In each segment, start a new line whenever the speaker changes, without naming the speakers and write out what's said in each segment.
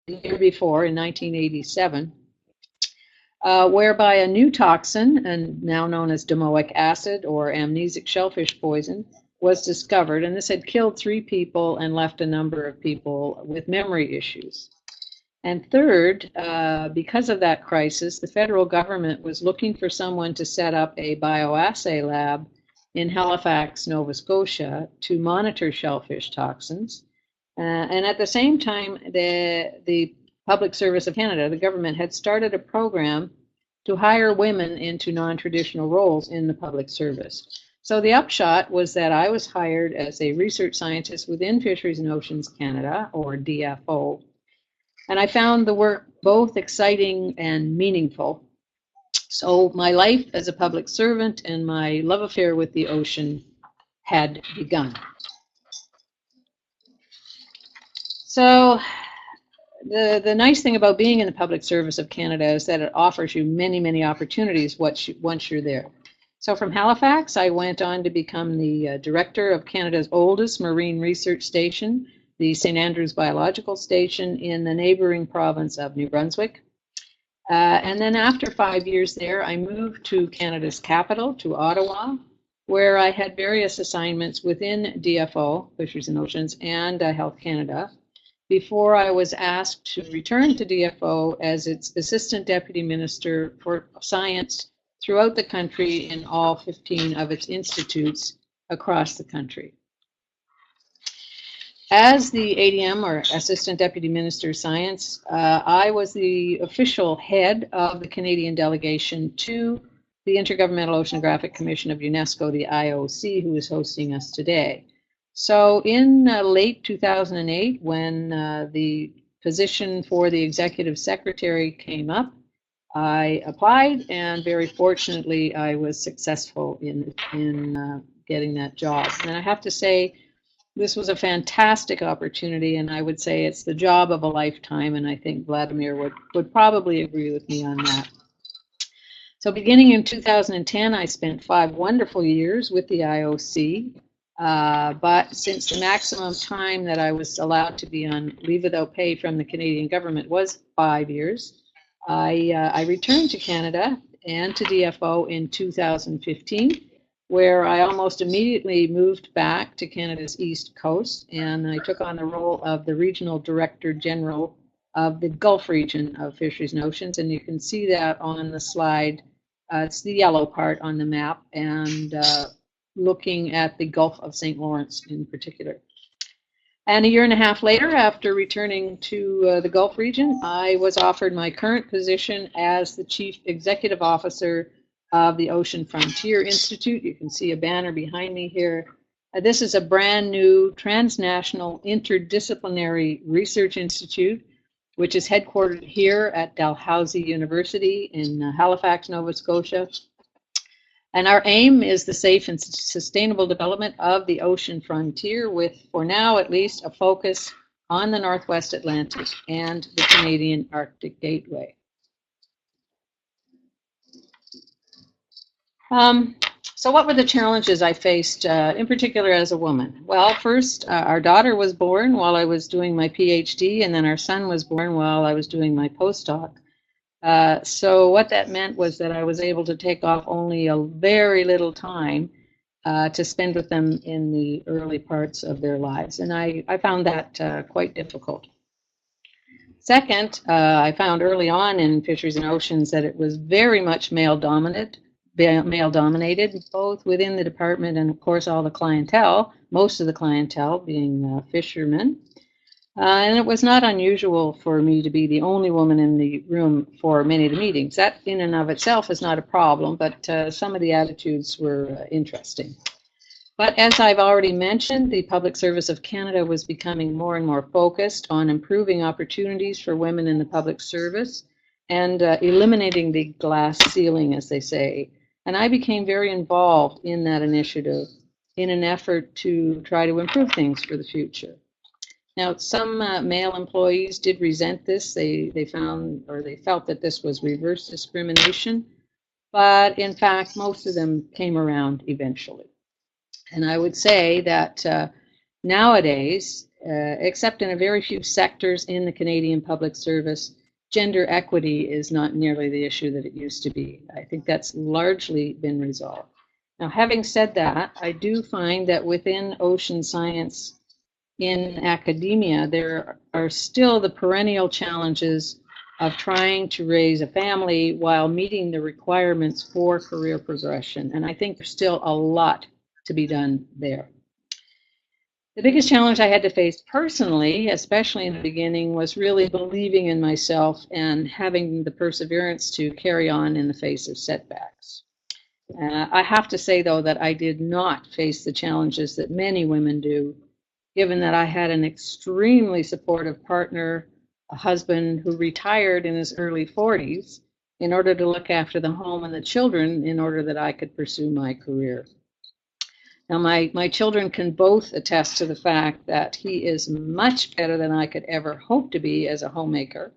the year before in 1987, whereby a new toxin, and now known as domoic acid or amnesic shellfish poison, was discovered, and this had killed 3 people and left a number of people with memory issues. And third, because of that crisis, the federal government was looking for someone to set up a bioassay lab in Halifax, Nova Scotia, to monitor shellfish toxins. And at the same time, the Public Service of Canada, the government, had started a program to hire women into non-traditional roles in the public service. So the upshot was that I was hired as a research scientist within Fisheries and Oceans Canada, or DFO, and I found the work both exciting and meaningful. So my life as a public servant and my love affair with the ocean had begun. So the nice thing about being in the Public Service of Canada is that it offers you many, many opportunities once you're there. So from Halifax, I went on to become the director of Canada's oldest marine research station, the St. Andrews Biological Station in the neighboring province of New Brunswick. And then after 5 years there, I moved to Canada's capital, to Ottawa, where I had various assignments within DFO, Fisheries and Oceans, and Health Canada, before I was asked to return to DFO as its Assistant Deputy Minister for Science throughout the country in all 15 of its institutes across the country. As the ADM, or Assistant Deputy Minister of Science, I was the official head of the Canadian delegation to the Intergovernmental Oceanographic Commission of UNESCO, the IOC, who is hosting us today. So in late 2008, when the position for the Executive Secretary came up, I applied, and very fortunately, I was successful in getting that job. And I have to say, this was a fantastic opportunity, and I would say it's the job of a lifetime, and I think Vladimir would probably agree with me on that. So beginning in 2010, I spent 5 wonderful years with the IOC, but since the maximum time that I was allowed to be on leave without pay from the Canadian government was 5 years, I returned to Canada and to DFO in 2015, where I almost immediately moved back to Canada's East Coast, and I took on the role of the Regional Director General of the Gulf region of Fisheries and Oceans, and you can see that on the slide. It's the yellow part on the map, and looking at the Gulf of St. Lawrence in particular. And a year and a half later, after returning to the Gulf region, I was offered my current position as the Chief Executive Officer of the Ocean Frontier Institute. You can see a banner behind me here. This is a brand new transnational interdisciplinary research institute, which is headquartered here at Dalhousie University in Halifax, Nova Scotia. And our aim is the safe and sustainable development of the ocean frontier with, for now at least, a focus on the Northwest Atlantic and the Canadian Arctic Gateway. So what were the challenges I faced, in particular as a woman? Well, first, our daughter was born while I was doing my PhD, and then our son was born while I was doing my postdoc. So what that meant was that I was able to take off only a very little time to spend with them in the early parts of their lives, and I found that quite difficult. Second, I found early on in Fisheries and Oceans that it was very much male-dominated, both within the department and, of course, all the clientele, most of the clientele being fishermen. And it was not unusual for me to be the only woman in the room for many of the meetings. That in and of itself is not a problem, but some of the attitudes were interesting. But as I've already mentioned, the Public Service of Canada was becoming more and more focused on improving opportunities for women in the public service and eliminating the glass ceiling, as they say. And I became very involved in that initiative in an effort to try to improve things for the future. Now, some male employees did resent this. They felt that this was reverse discrimination, but in fact, most of them came around eventually. And I would say that nowadays, except in a very few sectors in the Canadian public service, gender equity is not nearly the issue that it used to be. I think that's largely been resolved. Now, having said that, I do find that within ocean science in academia, there are still the perennial challenges of trying to raise a family while meeting the requirements for career progression. And I think there's still a lot to be done there. The biggest challenge I had to face personally, especially in the beginning, was really believing in myself and having the perseverance to carry on in the face of setbacks. I have to say, though, that I did not face the challenges that many women do, given that I had an extremely supportive partner, a husband who retired in his early 40s in order to look after the home and the children in order that I could pursue my career. Now, my children can both attest to the fact that he is much better than I could ever hope to be as a homemaker.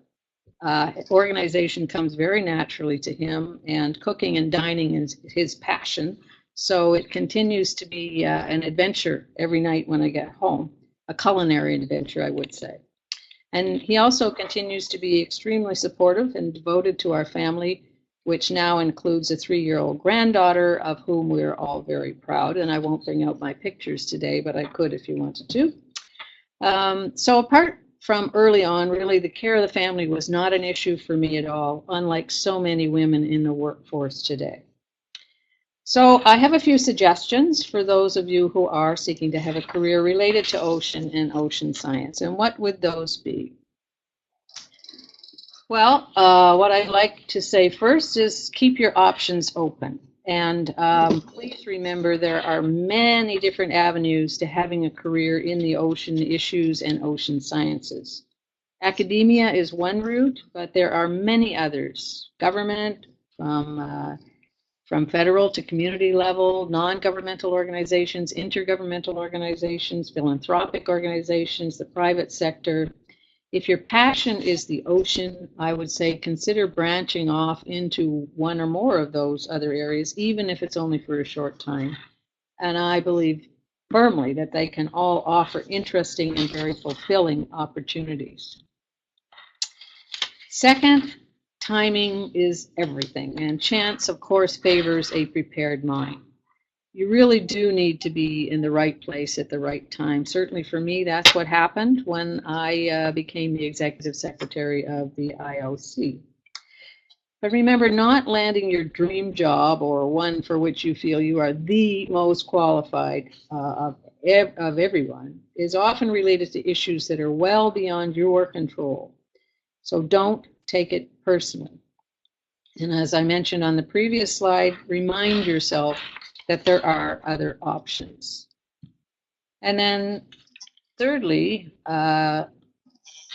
Organization comes very naturally to him, and cooking and dining is his passion. So it continues to be an adventure every night when I get home, a culinary adventure, I would say. And he also continues to be extremely supportive and devoted to our family, which now includes a 3-year-old granddaughter of whom we're all very proud. And I won't bring out my pictures today, but I could if you wanted to. So apart from early on, really the care of the family was not an issue for me at all, unlike so many women in the workforce today. So I have a few suggestions for those of you who are seeking to have a career related to ocean and ocean science. And what would those be? Well, what I'd like to say first is keep your options open. And please remember there are many different avenues to having a career in the ocean issues and ocean sciences. Academia is one route, but there are many others. Government, from federal to community level, non-governmental organizations, intergovernmental organizations, philanthropic organizations, the private sector. If your passion is the ocean, I would say consider branching off into one or more of those other areas, even if it's only for a short time. And I believe firmly that they can all offer interesting and very fulfilling opportunities. Second, timing is everything, and chance, of course, favors a prepared mind. You really do need to be in the right place at the right time. Certainly for me, that's what happened when I became the executive secretary of the IOC. But remember, not landing your dream job or one for which you feel you are the most qualified of everyone is often related to issues that are well beyond your control. So don't take it personally. And as I mentioned on the previous slide, remind yourself that there are other options. And then thirdly, I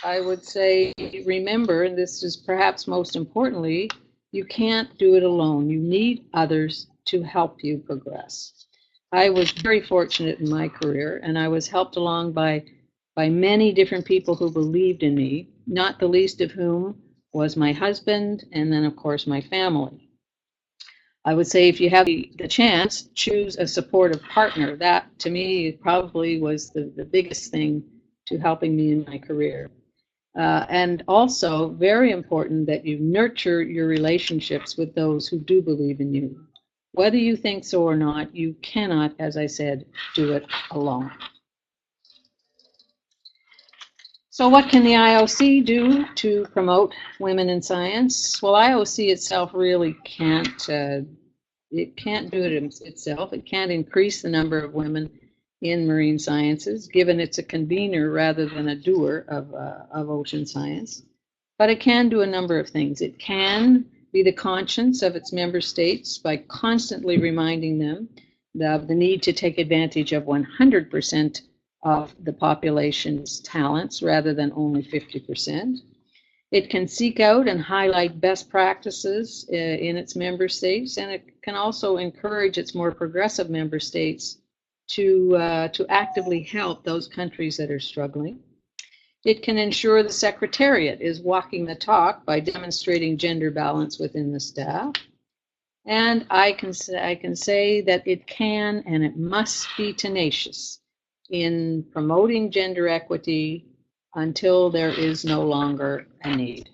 would say, remember, and this is perhaps most importantly, you can't do it alone. You need others to help you progress. I was very fortunate in my career, and I was helped along by many different people who believed in me, not the least of whom was my husband, and then, of course, my family. I would say if you have the chance, choose a supportive partner. That, to me, probably was the biggest thing to helping me in my career. And also, very important that you nurture your relationships with those who do believe in you. Whether you think so or not, you cannot, as I said, do it alone. So what can the IOC do to promote women in science? Well, IOC itself really can't do it itself. It can't increase the number of women in marine sciences, given it's a convener rather than a doer of ocean science. But it can do a number of things. It can be the conscience of its member states by constantly reminding them of the need to take advantage of 100% of the population's talents rather than only 50%. It can seek out and highlight best practices in its member states, and it can also encourage its more progressive member states to actively help those countries that are struggling. It can ensure the Secretariat is walking the talk by demonstrating gender balance within the staff. And I can say that it can and it must be tenacious in promoting gender equity until there is no longer a need.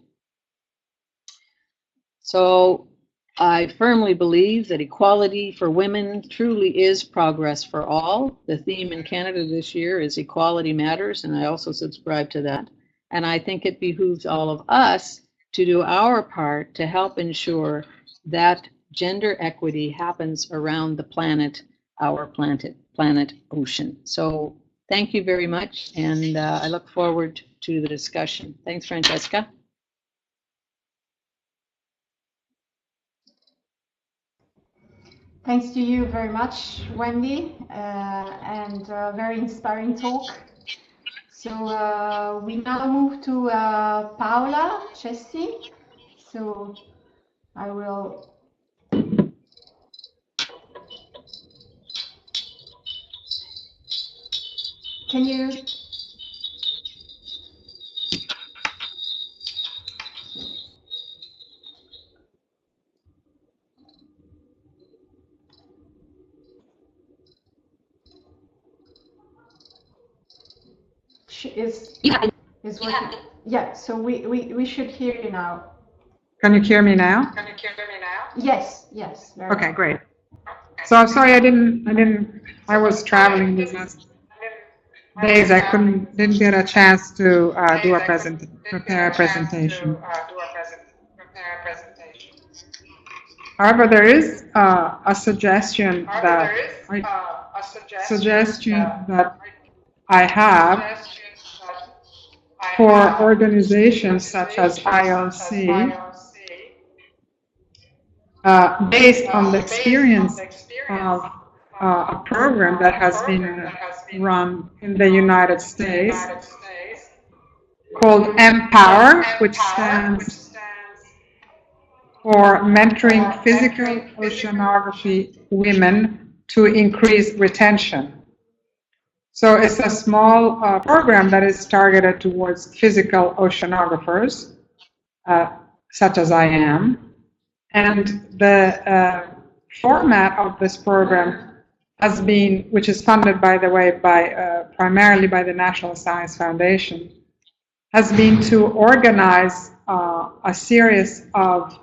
So I firmly believe that equality for women truly is progress for all. The theme in Canada this year is Equality Matters, and I also subscribe to that. And I think it behooves all of us to do our part to help ensure that gender equity happens around the planet, our planet ocean. So thank you very much, and I look forward to the discussion. Thanks, Francesca.
Thanks to you very much, Wendy, and very inspiring talk. So we now move to Paola Cesti. So I will. Can you? Is working. Yeah, so we should hear you now.
Can you hear me now?
Yes, yes.
Okay, well. Great. So I'm sorry I was traveling these last days. I didn't get a chance to prepare a presentation. However, there is a suggestion that I have for organizations such as IOC, based on the experience of a program that has been run in the United States called Empower, which stands for Mentoring Physical Oceanography Women to Increase Retention. So it's a small program that is targeted towards physical oceanographers, such as I am. And the format of this program has been, which is funded, by the way, primarily by the National Science Foundation, has been to organize a series of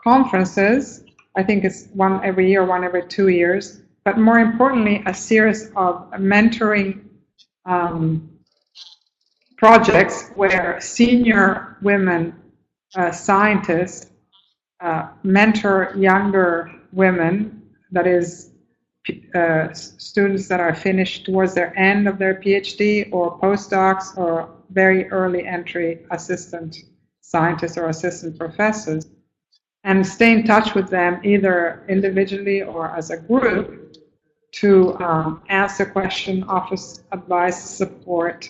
conferences. I think it's one every year, one every 2 years. But more importantly, a series of mentoring projects where senior women scientists mentor younger women, that is, students that are finished towards their end of their PhD or postdocs or very early entry assistant scientists or assistant professors, and stay in touch with them either individually or as a group to answer questions, offer advice, support,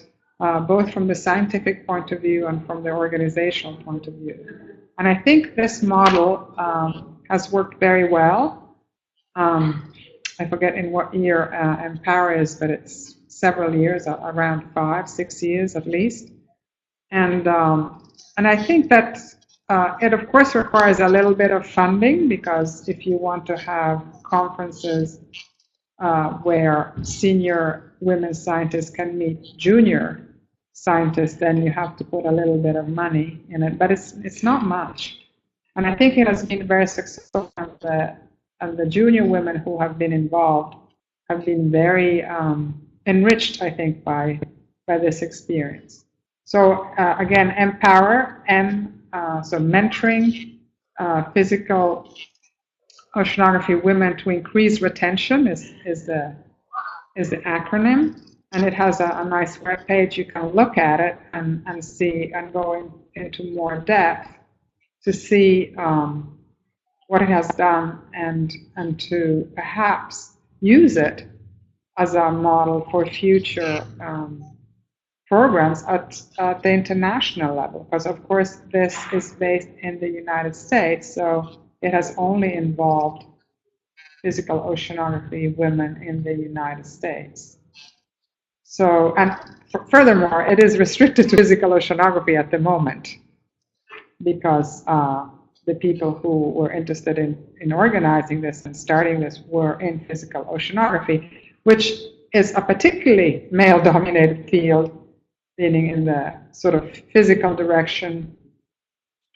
both from the scientific point of view and from the organizational point of view. And I think this model has worked very well. I forget in what year Empower is, but it's several years, around 5, 6 years at least. And I think that it of course requires a little bit of funding, because if you want to have conferences where senior women scientists can meet junior scientists, then you have to put a little bit of money in it, but it's not much. And I think it has been very successful, and the junior women who have been involved have been very enriched, I think, by this experience. So again, Empower, so mentoring physical oceanography women to increase retention is the acronym, and it has a nice web page. You can look at it and see and go into more depth to see what it has done and to perhaps use it as a model for future programs at the international level, because of course this is based in the United States, so it has only involved physical oceanography women in the United States. So, and furthermore, it is restricted to physical oceanography at the moment, because the people who were interested in organizing this and starting this were in physical oceanography, which is a particularly male-dominated field, leaning in the sort of physical direction,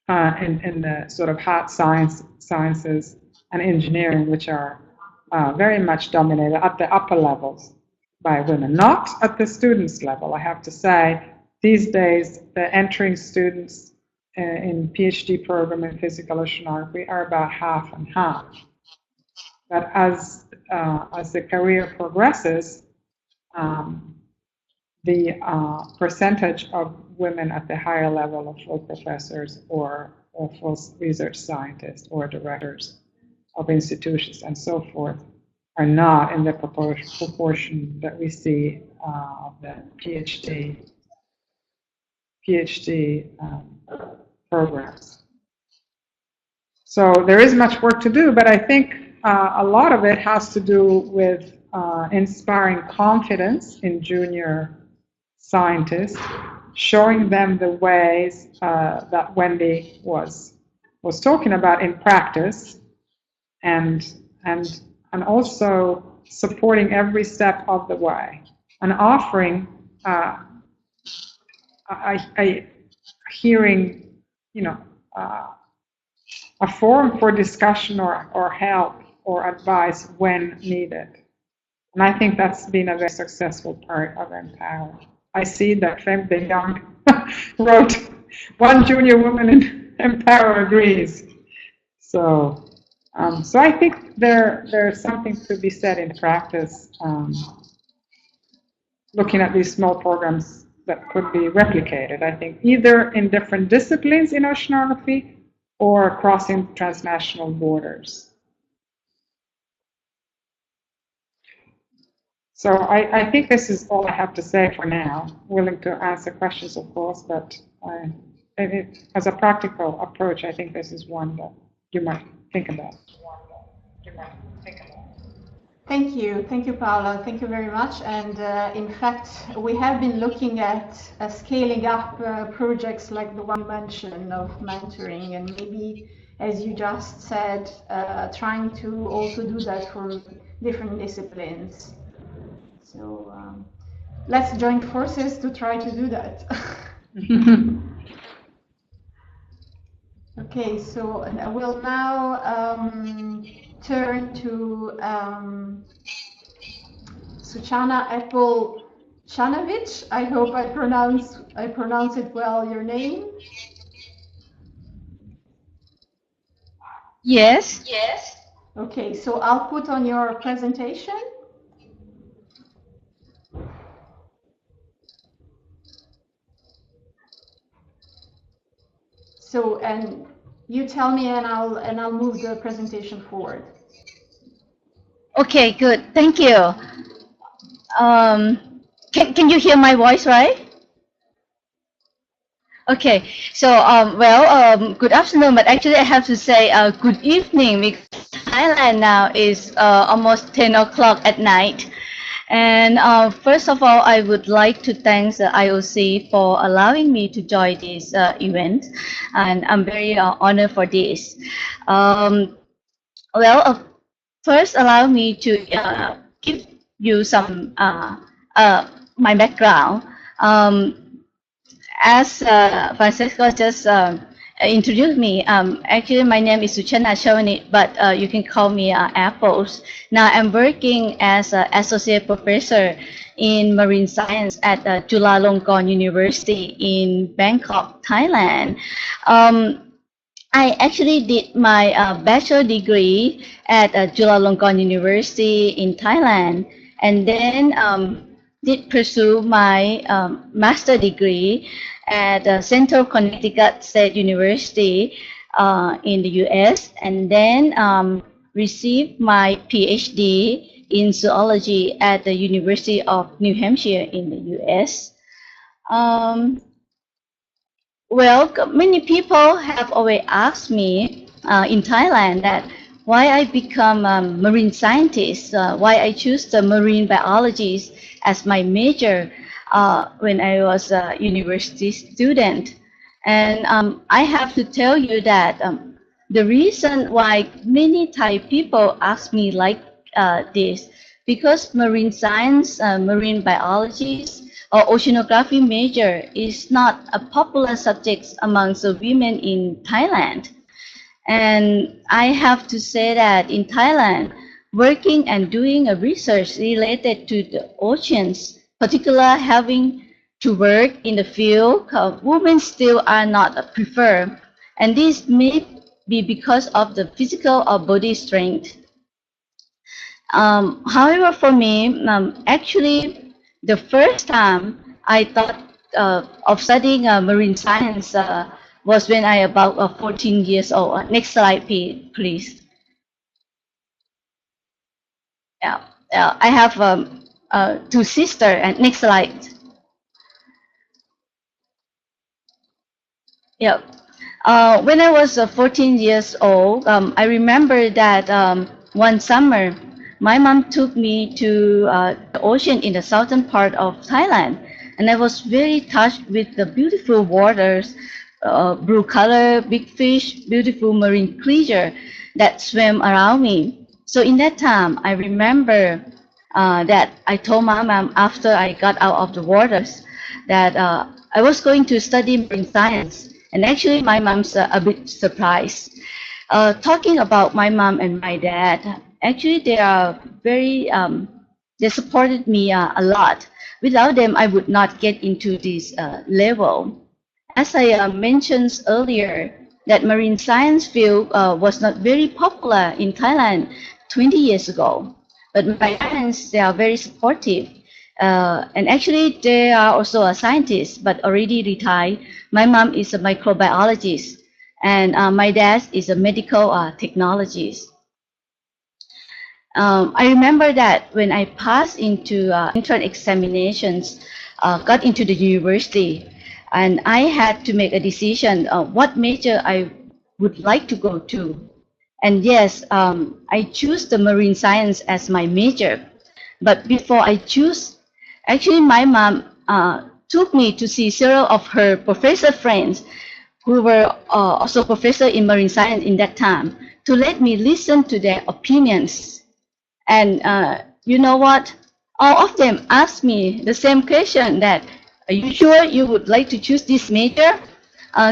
in the sort of hard sciences and engineering, which are very much dominated at the upper levels by women, not at the students level. I have to say, these days, the entering students in PhD program in physical oceanography are about half and half. But as the career progresses, the percentage of women at the higher level of full professors or full research scientists or directors of institutions and so forth are not in the proportion that we see of the PhD programs. So there is much work to do, but I think a lot of it has to do with inspiring confidence in junior scientists, showing them the ways that Wendy was talking about in practice, and also supporting every step of the way, and offering a hearing, a forum for discussion or help or advice when needed. And I think that's been a very successful part of Empower. I see that Fem de Jong wrote, "One junior woman in Empower agrees." So I think there's something to be said in practice, looking at these small programs that could be replicated, I think, either in different disciplines in oceanography or crossing transnational borders. So I think this is all I have to say for now. Willing to answer questions, of course, but as a practical approach, I think this is one that you might think about.
Thank you, Paula. Thank you very much. And in fact, we have been looking at scaling up projects like the one you mentioned of mentoring, and maybe, as you just said, trying to also do that for different disciplines. So let's join forces to try to do that. Okay, so I will now turn to Suchana Epel-Chanovich. I hope I pronounce it well, your name.
Yes.
Okay, so I'll put on your presentation. So, and you tell me, and I'll move the presentation forward.
Okay, good. Thank you. Can you hear my voice, right? Okay. So, good afternoon, but actually I have to say good evening, because Thailand now is almost 10 o'clock at night. And first of all, I would like to thank the IOC for allowing me to join this event, and I'm very honored for this. First, allow me to give you some my background. As Francisco just introduced me, actually my name is Suchana Epel-Chanovich, but you can call me Apples. Now I'm working as an associate professor in marine science at Chulalongkorn University in Bangkok, Thailand. I actually did my bachelor degree at Chulalongkorn University in Thailand, and then did pursue my master degree at Central Connecticut State University in the US, and then received my PhD in zoology at the University of New Hampshire in the US. Many people have always asked me in Thailand that why I become a marine scientist, why I choose the marine biology as my major when I was a university student. And I have to tell you that the reason why many Thai people ask me like this, because marine science, marine biology, or oceanography major is not a popular subject amongst the women in Thailand. And I have to say that in Thailand, working and doing a research related to the oceans, particularly having to work in the field, women still are not preferred. And this may be because of the physical or body strength. However, for me, actually, the first time I thought of studying marine science was when I about 14 years old. Next slide, please. Yeah, I have two sisters. And next slide. Yeah. When I was 14 years old, I remember that one summer, my mom took me to the ocean in the southern part of Thailand, and I was very touched with the beautiful waters, blue color, big fish, beautiful marine creature that swam around me. So in that time, I remember that I told my mom after I got out of the waters that I was going to study marine science. And actually, my mom's a bit surprised. Talking about my mom and my dad, actually, they are very, they supported me a lot. Without them, I would not get into this level. As I mentioned earlier, that marine science field was not very popular in Thailand 20 years ago. But my parents, they are very supportive. And actually, they are also a scientist, but already retired. My mom is a microbiologist, and my dad is a medical technologist. I remember that when I passed into entrance examinations, got into the university, and I had to make a decision what major I would like to go to. And yes, I choose the marine science as my major. But before I choose, actually my mom took me to see several of her professor friends who were also professor in marine science in that time to let me listen to their opinions. And you know what? All of them asked me the same question that, are you sure you would like to choose this major?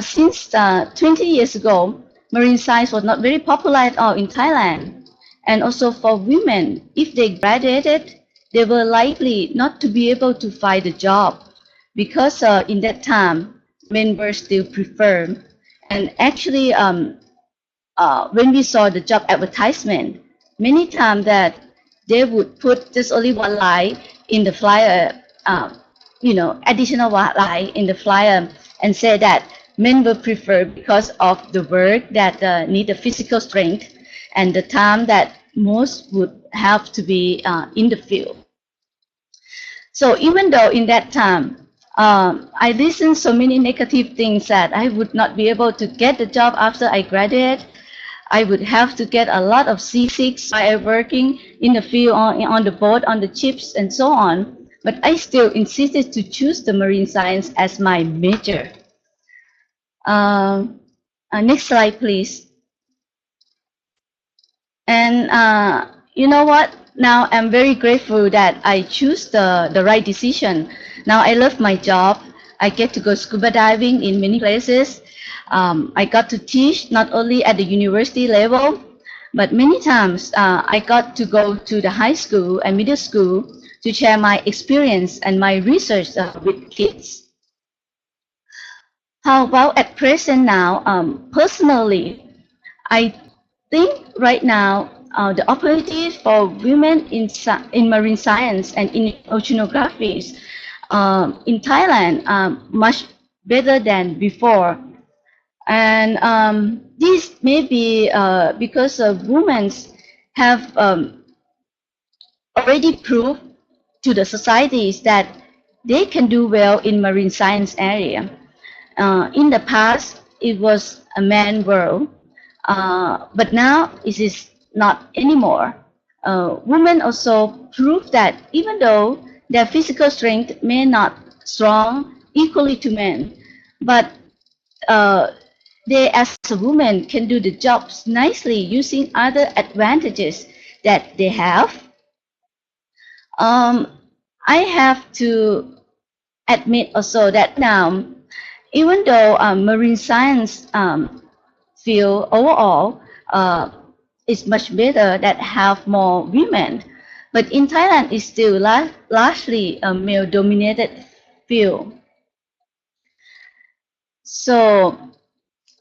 Since 20 years ago, marine science was not very popular at all in Thailand. And also for women, if they graduated, they were likely not to be able to find a job because in that time, men were still preferred. And actually, when we saw the job advertisement, many times that they would put just only one line in the flyer, additional one line in the flyer and say that men were preferred because of the work that need a physical strength and the time that most would have to be in the field. So even though in that time, I listened so many negative things that I would not be able to get the job after I graduate. I would have to get a lot of seasick while working in the field, on the boat, on the ships, and so on. But I still insisted to choose the marine science as my major. Next slide, please. And you know what? Now I'm very grateful that I choose the right decision. Now I love my job. I get to go scuba diving in many places. I got to teach not only at the university level, but many times I got to go to the high school and middle school to share my experience and my research with kids. How about at present now? Personally, I think right now the opportunities for women in marine science and in oceanography in Thailand are much better than before. And this may be because women have already proved to the societies that they can do well in marine science area. In the past, it was a man world, but now it is not anymore. Women also prove that even though their physical strength may not strong equally to men, but they as a woman can do the jobs nicely using other advantages that they have. I have to admit also that now, even though marine science field overall is much better that have more women, but in Thailand it's still largely a male-dominated field. So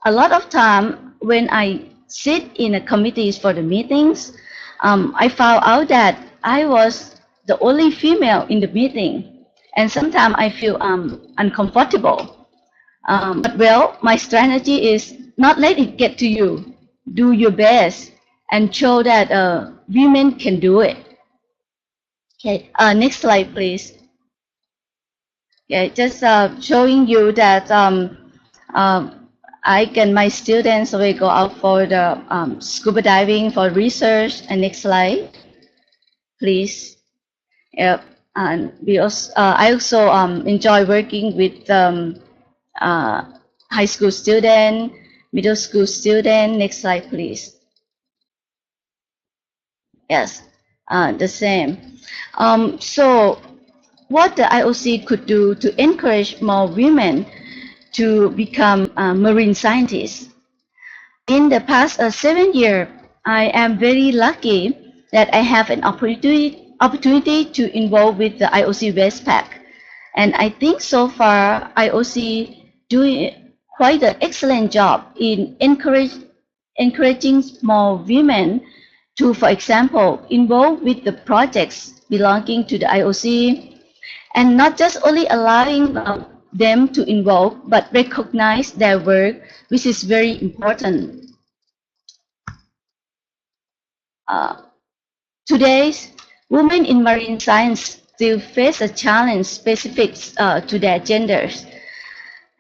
a lot of time when I sit in the committees for the meetings, I found out that I was the only female in the meeting, and sometimes I feel uncomfortable. But well, my strategy is not let it get to you. Do your best and show that women can do it. Okay, next slide, please. Okay, just showing you that my students will go out for the scuba diving for research. And next slide, please. Yep. And we also, I also enjoy working with high school student, middle school student. Next slide, please. Yes, the same. So what the IOC could do to encourage more women to become marine scientists. In the past 7 years, I am very lucky that I have an opportunity to involve with the IOC Westpac. And I think so far IOC doing quite an excellent job in encouraging more women to, for example, involve with the projects belonging to the IOC, and not just only allowing them to involve, but recognize their work, which is very important. Today's women in marine science still face a challenge specific to their genders.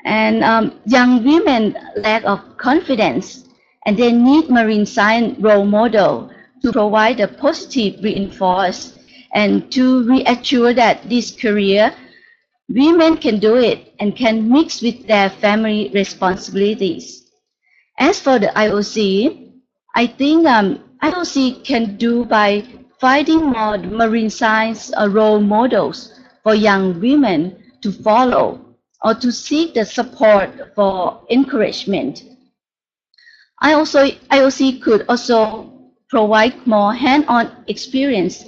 And young women lack of confidence, and they need marine science role model to provide a positive reinforce and to reassure that this career, women can do it and can mix with their family responsibilities. As for the IOC, I think IOC can do by finding more marine science role models for young women to follow or to seek the support for encouragement. IOC could also provide more hand-on experience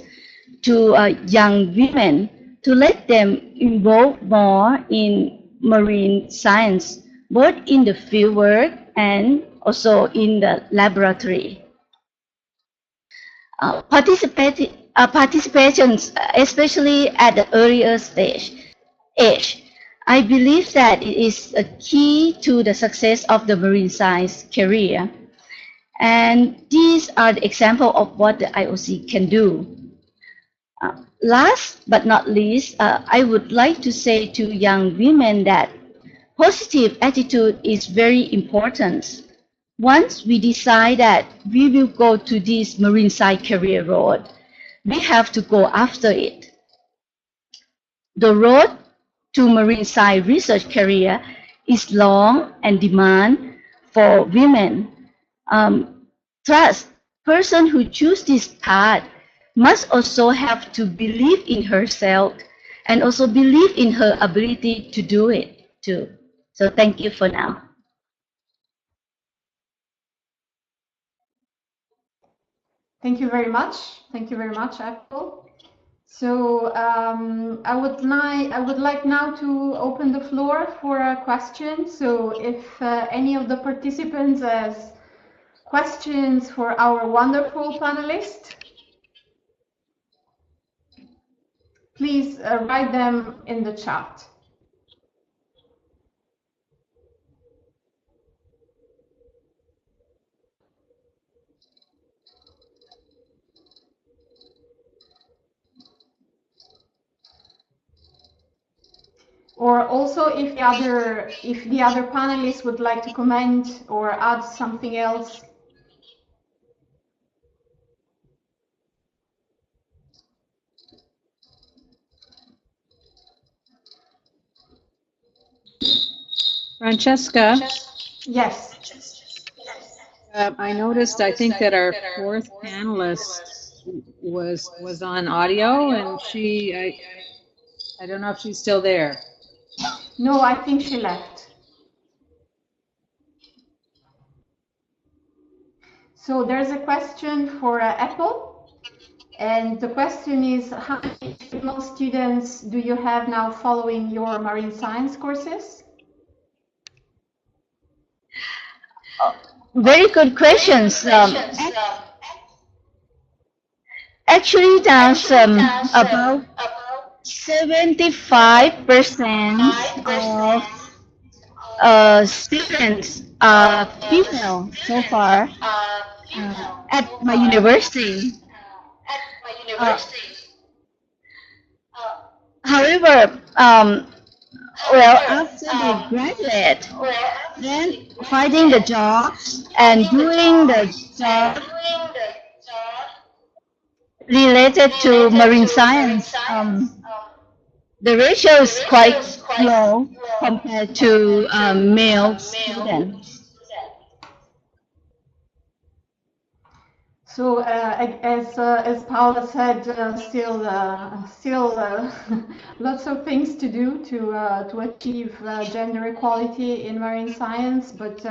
to young women to let them involve more in marine science, both in the fieldwork and also in the laboratory. Participation, especially at the earlier age, I believe that it is a key to the success of the marine science career. And these are the examples of what the IOC can do. Last but not least, I would like to say to young women that positive attitude is very important. Once we decide that we will go to this marine science career road, we have to go after it. The road to marine science research career is long and demand for women. Thus, person who choose this path must also have to believe in herself and also believe in her ability to do it too. So thank you for now.
Thank you very much. Thank you very much, Apple. So I would like now to open the floor for a question. So if any of the participants has questions for our wonderful panelists, please write them in the chat. Or also, if the other panelists would like to comment or add something else.
Francesca,
Yes.
I noticed, I think that our fourth panelist was on audio, and I don't know if she's still there.
No, I think she left. So there's a question for Apple, and the question is, how many female students do you have now following your marine science courses?
Very good questions. Actually, that's about 75% of students are female so far at my university. However, well, after they graduate, then finding the jobs and doing the job related to marine science, the ratio is quite low compared to male students.
So as Paula said, still lots of things to do to achieve gender equality in marine science, but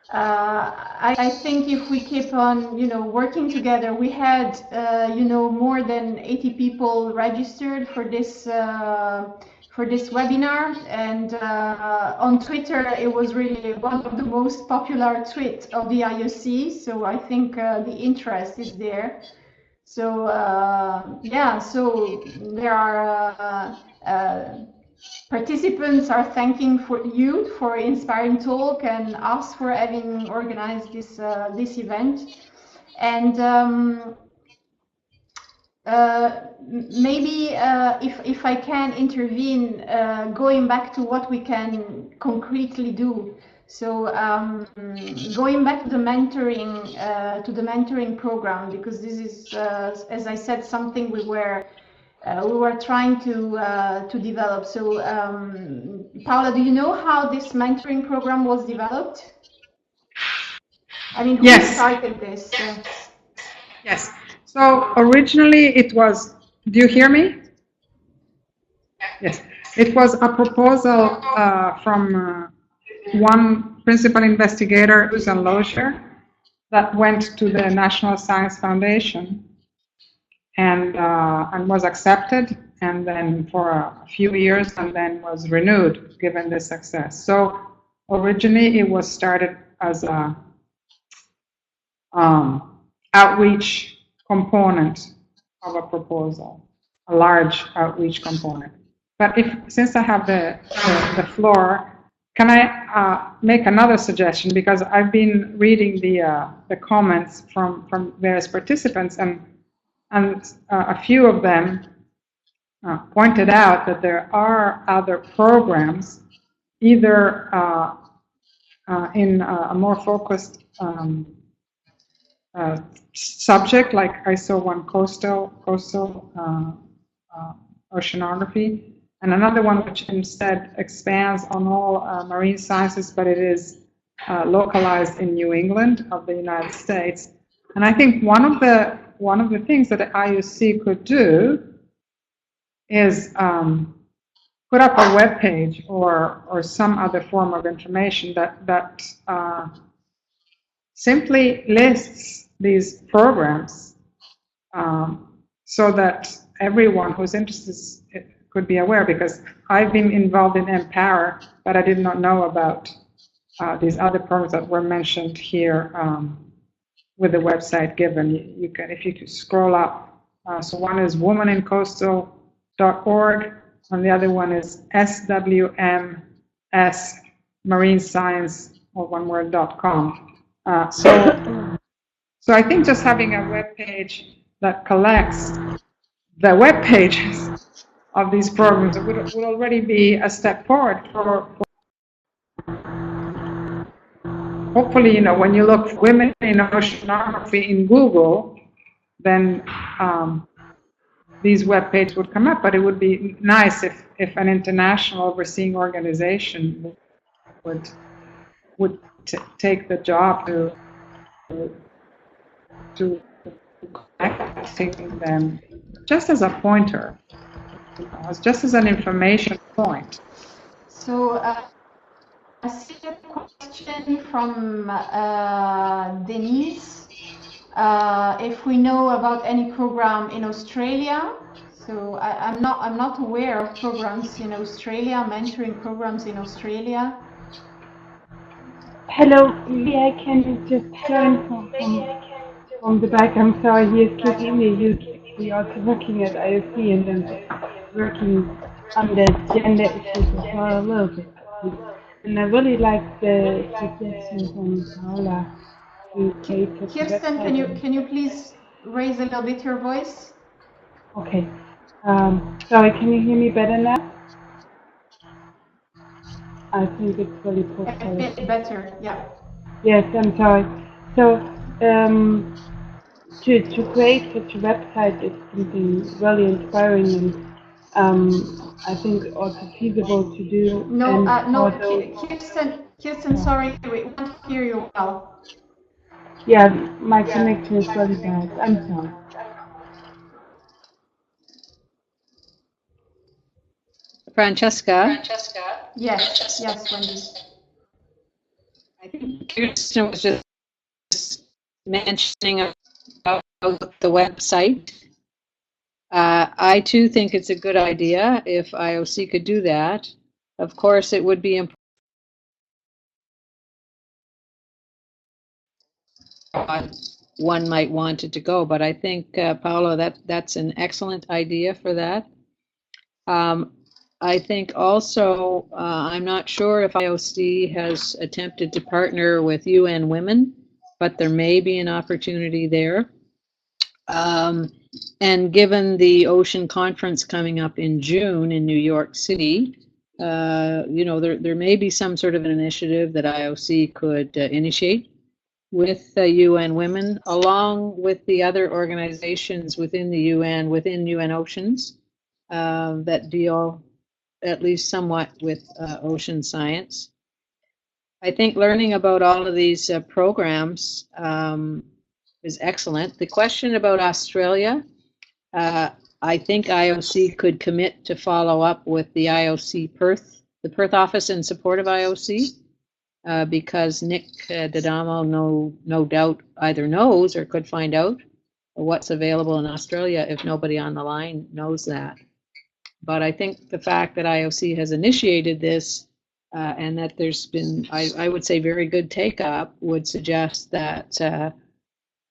I think if we keep on, working together, we had, more than 80 people registered for this webinar, and on Twitter it was really one of the most popular tweets of the IOC. So I think the interest is there. So yeah, so there are. Participants are thanking for you for inspiring talk and us for having organized this event. And maybe if I can intervene, going back to what we can concretely do. So going back to the mentoring program, because this is, as I said, something we were trying to develop. So, Paula, do you know how this mentoring program was developed? I mean, who started this?
Yes. So originally it was, do you hear me? Yes. It was a proposal from one principal investigator, Susan Lozier, that went to the National Science Foundation and was accepted, and then for a few years, and then was renewed given the success. So originally it was started as a outreach component of a proposal, a large outreach component. But since I have the floor, can I make another suggestion? Because I've been reading the comments from various participants, and a few of them pointed out that there are other programs, either in a more focused subject, like I saw one coastal oceanography, and another one which instead expands on all marine sciences, but it is localized in New England of the United States. And I think one of the things that the IOC could do is put up a web page or some other form of information that simply lists these programs so that everyone who's interested could be aware, because I've been involved in Empower, but I did not know about these other programs that were mentioned here with the website given. You can, if you could scroll up, so one is womanincoastal.org, and the other one is swmsmarinescience, or one word.com. So I think just having a web page that collects the web pages of these programs would already be a step forward for hopefully, when you look for women in oceanography in Google, then these web pages would come up. But it would be nice if an international overseeing organization would take the job to connecting them just as a pointer, just as an information point.
So I see a question from Denise. If we know about any program in Australia. So I'm not aware of programs in Australia, mentoring programs in Australia.
Hello, maybe I can just join from the back. I'm sorry, here's Kirimi. We're also working at IOC and then working on the gender issues as well a little bit. And I really like the suggestion from Paula to create such a
Kirsten,
website.
can you please raise a little bit your voice?
Okay. Sorry, can you hear me better now? I think it's really poor
A
quality.
bit better, yeah.
Yes, I'm sorry. So, to create such a website is something really inspiring and I think also feasible to do.
No, no,
those,
Kirsten, sorry, we can't hear you well.
yeah, my connection is really bad. I'm sorry.
Francesca?
Yes, Wendy.
I think Kirsten was just mentioning about the website. I too think it's a good idea if IOC could do that. Of course, it would be important. One might want it to go, but I think, Paolo, that's an excellent idea for that. I think also, I'm not sure if IOC has attempted to partner with UN Women, but there may be an opportunity there. And given the Ocean Conference coming up in June in New York City, there may be some sort of an initiative that IOC could initiate with UN Women, along with the other organizations within the UN, within UN Oceans, that deal at least somewhat with ocean science. I think learning about all of these programs is excellent. The question about Australia, I think IOC could commit to follow up with the IOC Perth, the Perth office in support of IOC, because Nick D'Adamo no doubt either knows or could find out what's available in Australia if nobody on the line knows that. But I think the fact that IOC has initiated this and that there's been, I would say, very good take-up would suggest that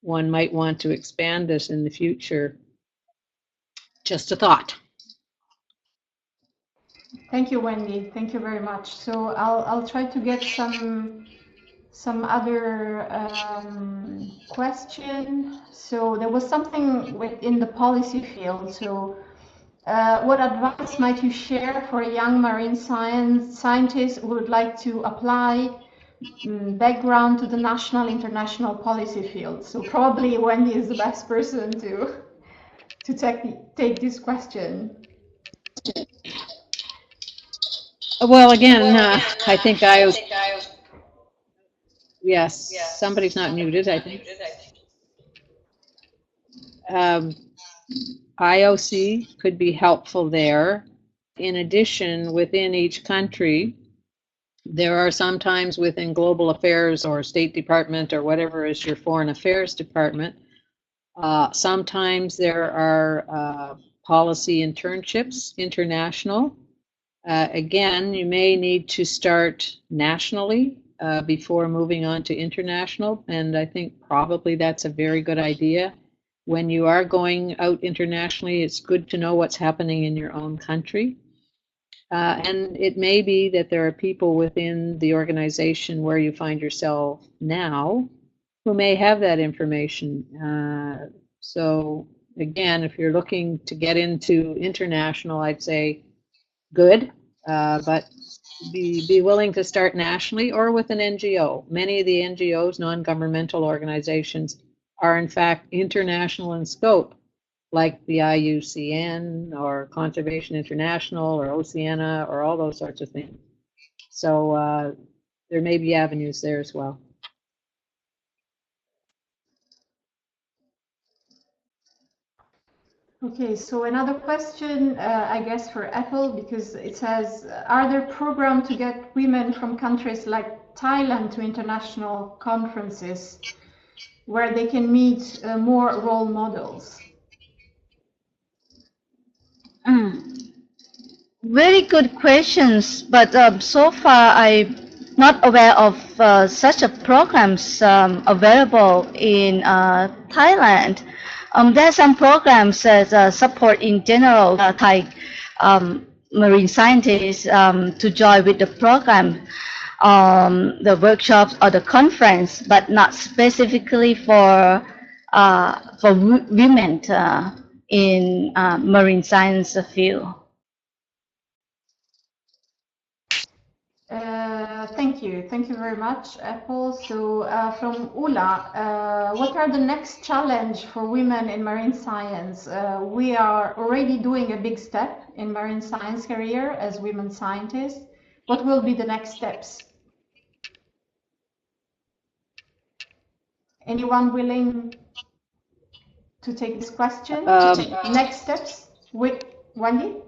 one might want to expand this in the future. Just a thought.
Thank you, Wendy. Thank you very much. So I'll try to get some other question. So there was something within the policy field. So what advice might you share for a young marine scientist who would like to apply background to the national international policy field? So probably Wendy is the best person to take this question.
Well, again, I think yes, somebody's not muted, I think. IOC could be helpful there. In addition, within each country, there are sometimes within global affairs or State Department or whatever is your foreign affairs department, sometimes there are policy internships, international. Again, you may need to start nationally before moving on to international, and I think probably that's a very good idea. When you are going out internationally, it's good to know what's happening in your own country. And it may be that there are people within the organization where you find yourself now who may have that information. So again, if you're looking to get into international, I'd say good, but be willing to start nationally or with an NGO. Many of the NGOs, non-governmental organizations, are in fact international in scope, like the IUCN or Conservation International or Oceana or all those sorts of things. So there may be avenues there as well.
Okay, so another question, I guess for Apple, because it says, are there programs to get women from countries like Thailand to international conferences where they can meet more role models?
Very good questions, but so far I'm not aware of such a programs available in Thailand. There are some programs that support in general Thai marine scientists to join with the program, the workshops or the conference, but not specifically for women in marine science field.
Thank you very much, Apple. So from Ula, what are the next challenge for women in marine science? We are already doing a big step in marine science career as women scientists. What will be the next steps? Anyone willing to take this question? Next steps with Wendy?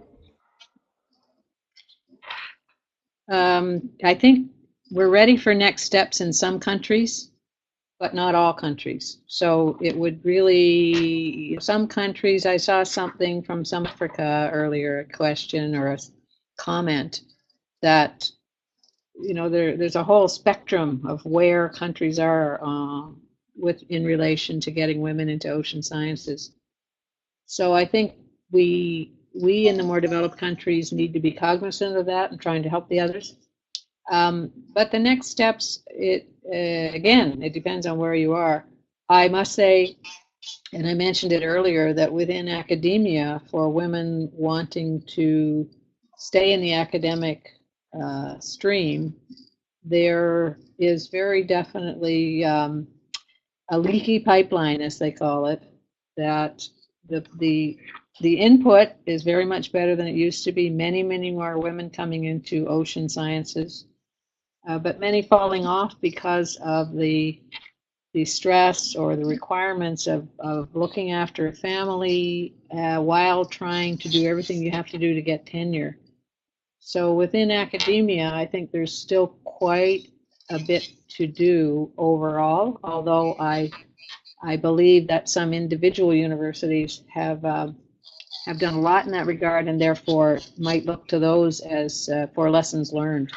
I think we're ready for next steps in some countries, but not all countries. So it would really, some countries, I saw something from South Africa earlier, a question or a comment that, you know, there's a whole spectrum of where countries are in relation to getting women into ocean sciences. So I think we in the more developed countries need to be cognizant of that and trying to help the others. But the next steps, again, it depends on where you are. I must say, and I mentioned it earlier, that within academia, for women wanting to stay in the academic stream, there is very definitely a leaky pipeline, as they call it, that the input is very much better than it used to be. Many more women coming into ocean sciences, but many falling off because of the stress or the requirements of looking after a family while trying to do everything you have to do to get tenure. So within academia, I think there's still quite a bit to do overall, although I believe that some individual universities have done a lot in that regard, and therefore might look to those as for lessons learned.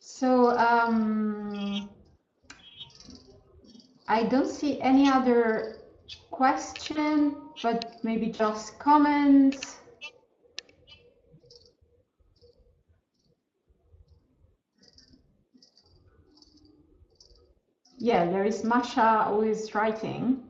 So I don't see any other question, but maybe just comments. Yeah, there is Masha who is writing.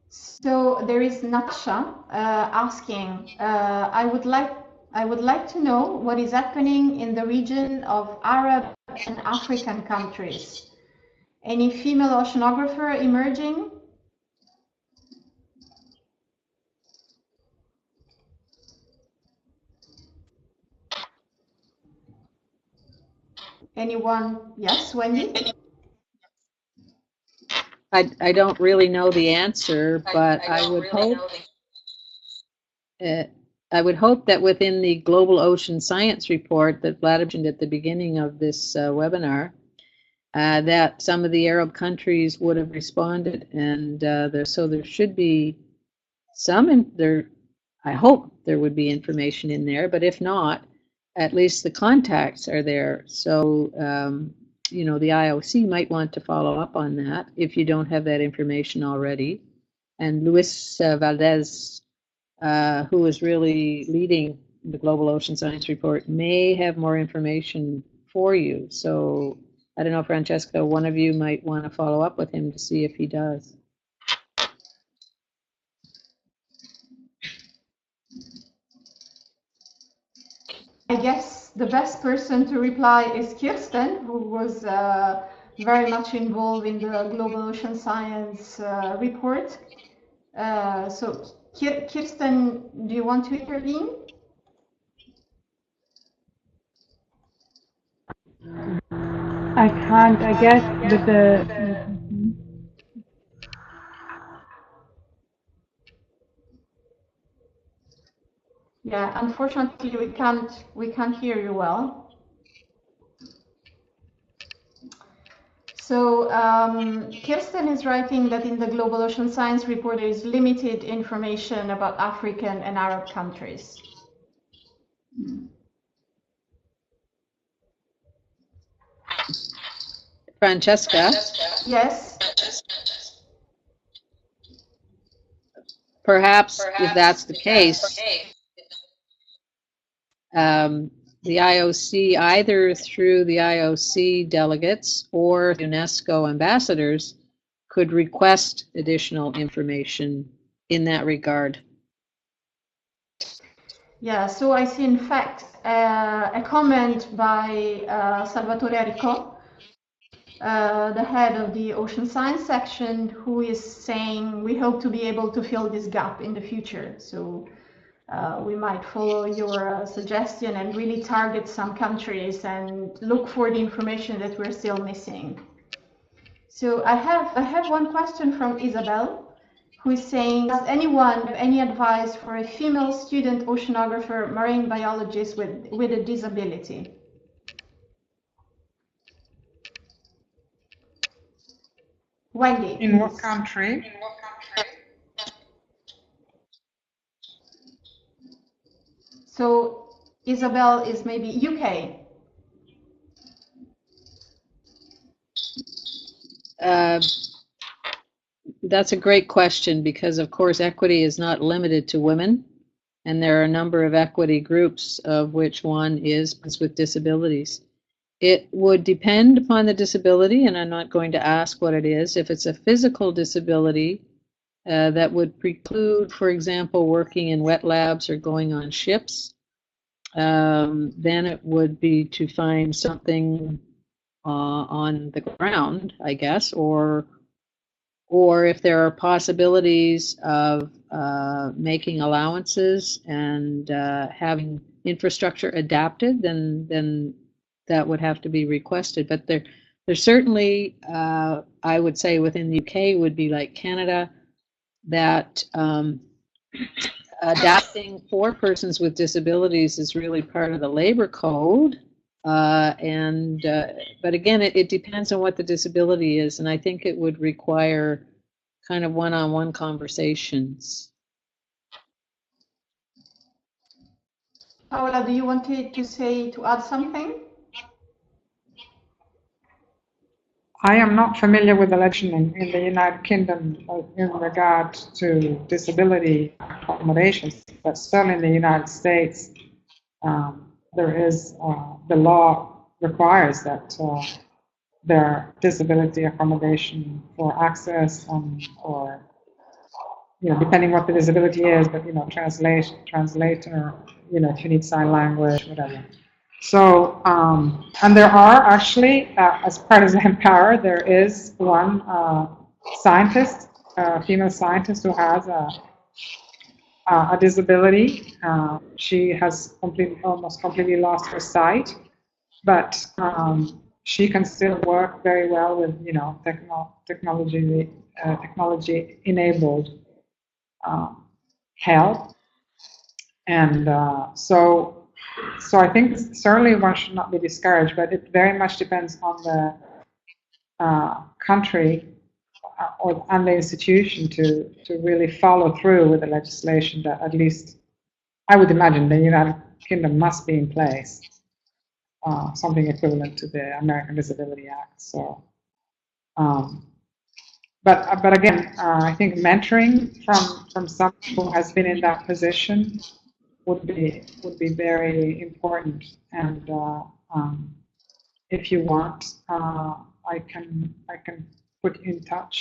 So there is Natasha asking, I would like to know what is happening in the region of Arab and African countries. Any female oceanographer emerging? Anyone? Yes, Wendy?
I don't really know the answer, but I would hope that within the Global Ocean Science Report that Vlad mentioned at the beginning of this webinar, that some of the Arab countries would have responded, and so there should be some there. I hope there would be information in there, but if not, at least the contacts are there. So you know, the IOC might want to follow up on that if you don't have that information already. And Luis Valdez, who is really leading the Global Ocean Science Report, may have more information for you. So I don't know, Francesca, one of you might want to follow up with him to see if he does.
I guess the best person to reply is Kirsten, who was very much involved in the Global Ocean Science report. So Kirsten, do you want to intervene?
I can't, I guess, with the.
Yeah, unfortunately, we can't hear you well. So Kirsten is writing that in the Global Ocean Science report there is limited information about African and Arab countries.
Francesca?
Yes.
Perhaps if that's the case, the IOC, either through the IOC delegates or UNESCO ambassadors, could request additional information in that regard.
Yeah, so I see in fact a comment by Salvatore Arricò, the head of the Ocean Science section, who is saying we hope to be able to fill this gap in the future. So we might follow your suggestion and really target some countries and look for the information that we're still missing. So I have one question from Isabel, who is saying, does anyone have any advice for a female student oceanographer, marine biologist with a disability? Wendy.
In what country?
So Isabel is maybe UK.
That's a great question because, of course, equity is not limited to women, and there are a number of equity groups, of which one is with disabilities. It would depend upon the disability, and I'm not going to ask what it is. If it's a physical disability that would preclude, for example, working in wet labs or going on ships, then it would be to find something on the ground, I guess, or if there are possibilities of making allowances and having infrastructure adapted, then that would have to be requested. But there's certainly, I would say within the UK would be like Canada, that adapting for persons with disabilities is really part of the labor code. But again, it depends on what the disability is, and I think it would require kind of one-on-one conversations.
Paola, do you want to add something?
I am not familiar with the legislation in the United Kingdom in regard to disability accommodations, but certainly in the United States, there is the law requires that there are disability accommodation for access or depending what the disability is, but translator, if you need sign language, whatever. So, and there are actually, as part of Empower, there is one scientist, female scientist who has a disability. She has almost completely lost her sight, but she can still work very well with, technology-enabled help, and so I think certainly one should not be discouraged, but it very much depends on the country and the institution to really follow through with the legislation that at least I would imagine the United Kingdom must be in place, something equivalent to the American Disability Act. So, but again, I think mentoring from someone who has been in that position would be very important. And if you want, I can put you in touch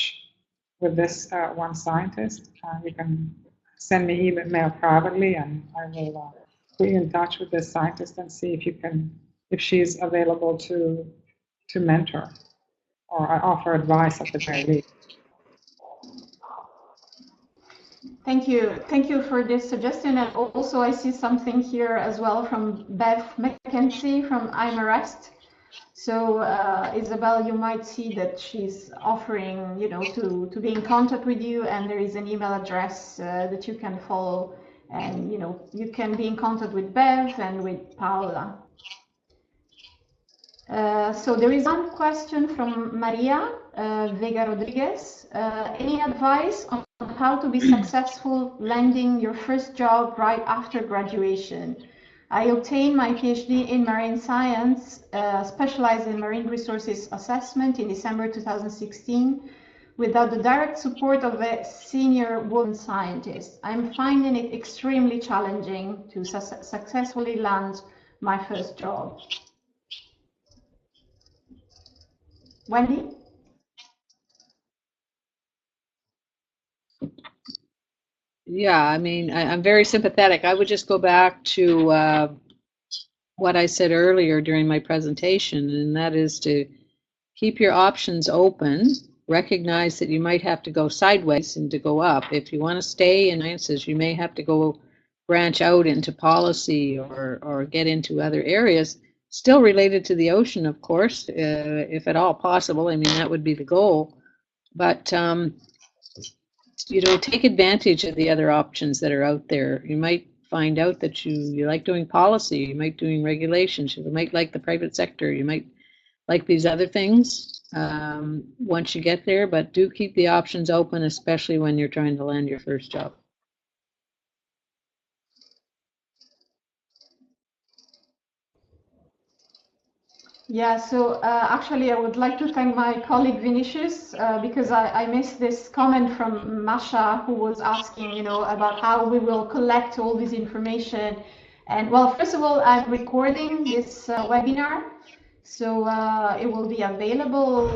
with this one scientist. You can send me email privately, and I will put you in touch with this scientist and see if she's available to mentor or offer advice at the very least.
Thank you. Thank you for this suggestion. And also I see something here as well from Bev McKenzie from I'm Arrest. So Isabel, you might see that she's offering, to be in contact with you, and there is an email address that you can follow, and you can be in contact with Bev and with Paola. So there is one question from Maria Vega Rodriguez. Any advice on how to be successful landing your first job right after graduation? I obtained my PhD in marine science, specialized in marine resources assessment in December 2016, without the direct support of a senior woman scientist. I'm finding it extremely challenging to successfully land my first job. Wendy?
Yeah, I mean, I'm very sympathetic. I would just go back to what I said earlier during my presentation, and that is to keep your options open, recognize that you might have to go sideways and to go up. If you want to stay in sciences, you may have to go branch out into policy or get into other areas, still related to the ocean, of course, if at all possible. I mean, that would be the goal. But take advantage of the other options that are out there. You might find out that you like doing policy, you might doing regulations, you might like the private sector, you might like these other things once you get there, but do keep the options open, especially when you're trying to land your first job.
Yeah, so actually I would like to thank my colleague Vinicius because I missed this comment from Masha, who was asking, about how we will collect all this information. And well, first of all, I'm recording this webinar, so it will be available,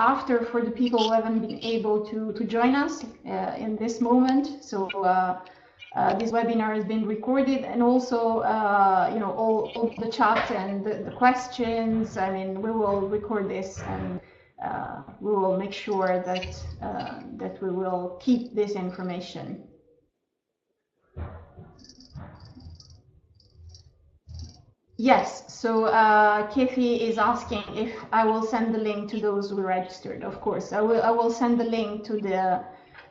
after for the people who haven't been able to join us in this moment. So this webinar has been recorded, and also, all the chat and the questions. I mean, we will record this, and we will make sure that we will keep this information. Yes, so Kefi is asking if I will send the link to those who registered. Of course, I will send the link to the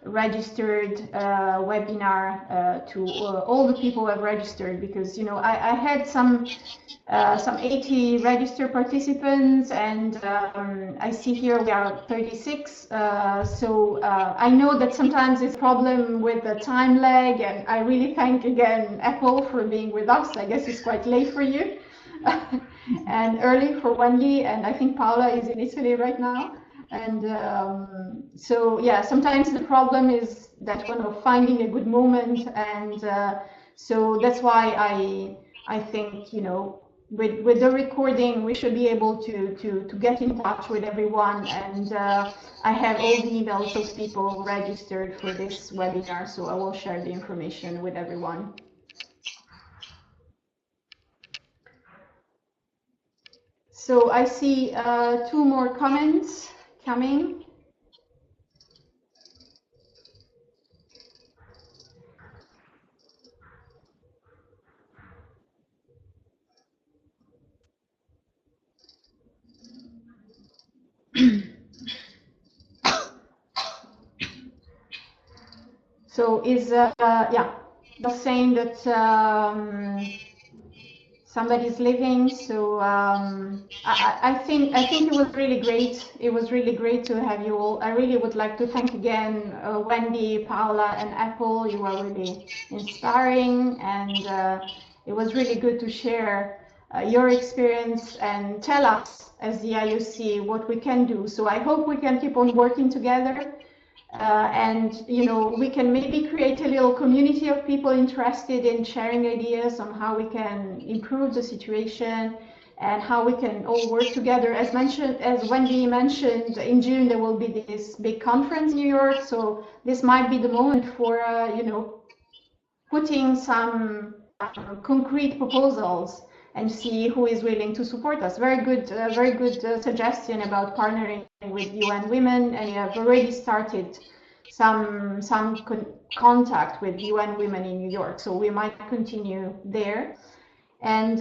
registered webinar to all the people who have registered, because I had some 80 registered participants, and I see here we are 36. So I know that sometimes it's a problem with the time lag, and I really thank again Apple for being with us. I guess it's quite late for you and early for Wendy, and I think Paola is in Italy right now. And so yeah, sometimes the problem is that finding a good moment, and so that's why I think with the recording we should be able to get in touch with everyone, and I have all the emails of people registered for this webinar, so I will share the information with everyone. So I see 2 more comments coming. So is just saying that somebody's leaving. So I think it was really great. It was really great to have you all. I really would like to thank again Wendy, Paola, and Apple. You were really inspiring, and it was really good to share your experience and tell us as the IOC what we can do. So I hope we can keep on working together. And we can maybe create a little community of people interested in sharing ideas on how we can improve the situation and how we can all work together. As Wendy mentioned, in June there will be this big conference in New York, so this might be the moment for putting some concrete proposals and see who is willing to support us. Very good suggestion about partnering with UN Women, and you have already started some contact with UN Women in New York, so we might continue there. And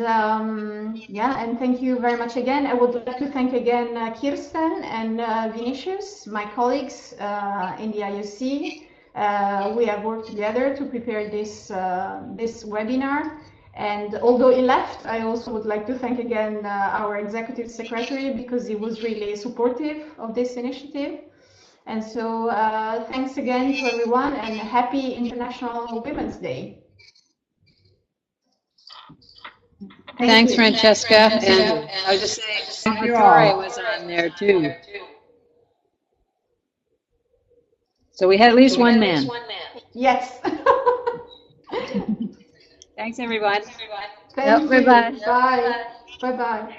yeah, and thank you very much again. I would like to thank again Kirsten and Vinicius, my colleagues in the IOC. We have worked together to prepare this webinar. And although he left, I also would like to thank again our executive secretary, because he was really supportive of this initiative. And so thanks again to everyone, and happy International Women's Day.
Thanks, Francesca. And I was just saying, Salvatore was on there too. So we had at least one man.
Yes.
Thanks, everyone.
Thank you.
Bye-bye.
Bye. Bye-bye.